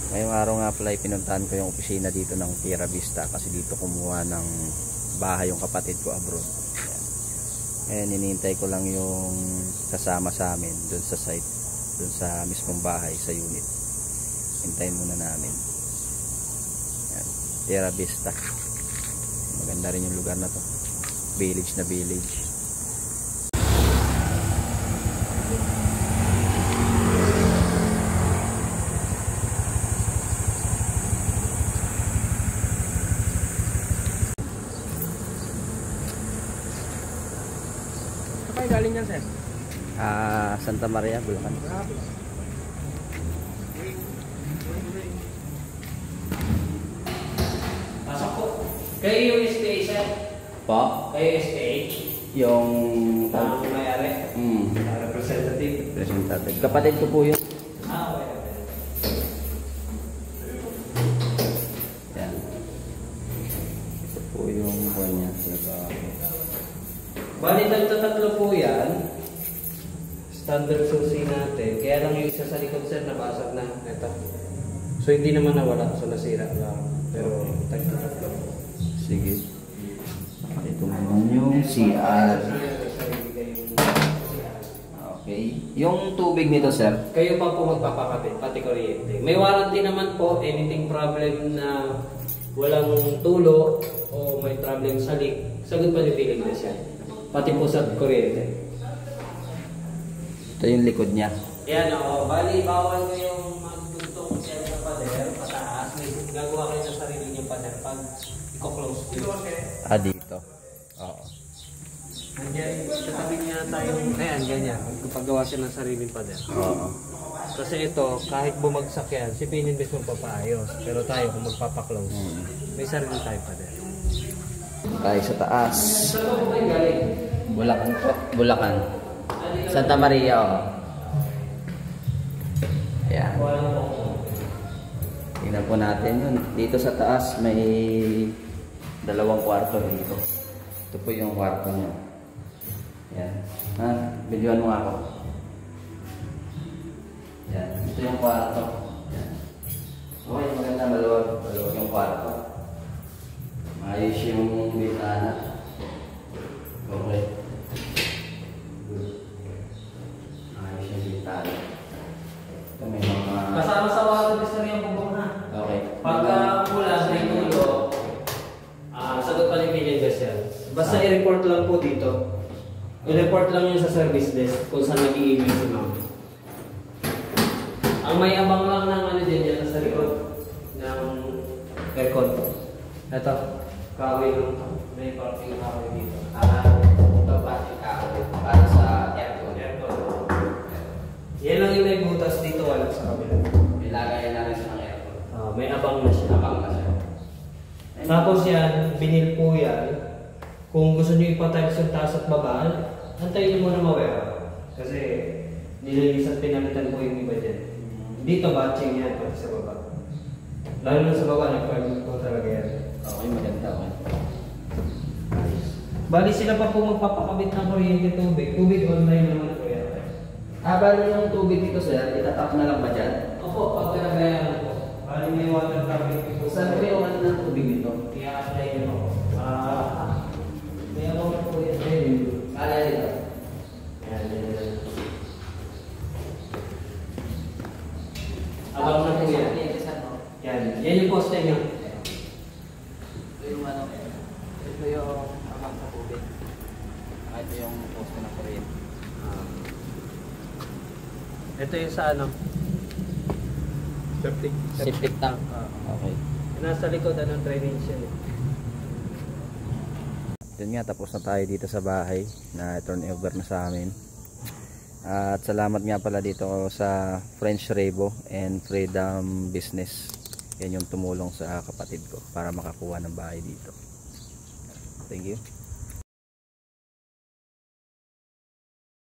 Ngayong araw nga pala pinuntahan ko yung opisina dito ng Tierra Vista kasi dito kumuha ng bahay yung kapatid ko abroad. Ngayon hinihintay ko lang yung kasama sa amin dun sa site, dun sa mismong bahay, sa unit. Hintayin muna namin. Yan, Tierra Vista. Maganda rin yung lugar na to. Village na village. Saan galing yan, sir? Santa Maria, Bulacan. Pasok po. Kayo yung SPA, sir? Po? Kayo yung SPA? Yung Mayari? representative. Kapatid ko po yun. Okay. Yan. Ito po yung buwan niya. Bali, tatlo po yan. Standard susi natin. Kaya lang yung isa sa likod, sir, nabasag na. Ito. So, hindi naman nawala. So, nasira lang. Pero, tatlo po. Sige. Ito naman yung CR. Okay. Yung tubig nito, sir? Kayo pa po magpapakabit, pati kuryente. May warranty naman po. Anything problem na walang tulo o may problem sa leak, sagot pa ni Feeling na siya. Pati po sa kuryente. Ito yung likod niya. Yan o. Bali, bawal ko yung magtugtog siya sa pader, pataas. May gagawa kayo sa sarili niyong pader pag i-close dito. Dito. Oo. Nandiyan, katabi niya tayong, ayan, ganyan. Paggawa siya ng sariling pader. Oo. Kasi ito, kahit bumagsak yan, si Pinin bes magpapaayos. Pero tayo, kung magpapaklose, may sarili tayong pader. Tayo sa taas. Saan po kayo galing? Bulacan po. Bulacan. Santa Maria, oh. Ayan. Tingnan po natin yun. Dito sa taas may 2 kwarto dito. Ito po yung kwarto niya. Ayan. Videoan mo ako. Ayan. Ito yung kwarto. Ayan. Okay, maganda. Maluwag yung kwarto. Ayos yung bintana. Okay. Ayos yung bintana. Ito may mga... Kasama sa water district yung bubong na. Okay. Pagka kulas na yung tulo, sagot pa ni Pinin bes yan. Basta i-report lang po dito. I-report lang yun sa service desk kung saan nag-i-email si ma'am. Ang may abang lang ng ano din yan sa likod ng aircon. Ito. Kahoy lang. May parting kahoy dito. Ito parting kahoy para sa aircon. Yan lang yung may butas dito, wala sa kabila. Ilagay na rin sa aircon. May abang na siya. Abang na siya. Tapos yan, binil po yan. Kung gusto nyo ipatiles yung taas at baba, antayin nyo muna mawera. Kasi nililis at pinalitan po yung iba dyan. Dito batching yan pati sa baba. Lalo na sa baba, nag-farming po talaga yan. Okay, maganda. Okay. Bali sila pa po magpapakabit ng kuryente tubig. Tubig online naman po yan. Bali yung tubig dito, sir, itatap na lang ba dyan? Opo, pag pinagayan po. Bali may water traffic po. Saan po yung ano ng tubig dito? I-apply nyo po. May abang na po yan. Kala dito. Ayan. Abang na po yan. Yan yung poste nyo. Ito yung ano, ito yung abang sa tubig. Ito yung poste ng kuryente. Ito yung sa ano? Septic tank. Okay. Nasa likod, anong drainage yan eh. Yun nga, tapos na tayo dito sa bahay na turn over na sa amin. At salamat nga pala dito sa French Rebo and Freedom Business. Yan yung tumulong sa kapatid ko para makakuha ng bahay dito. Thank you.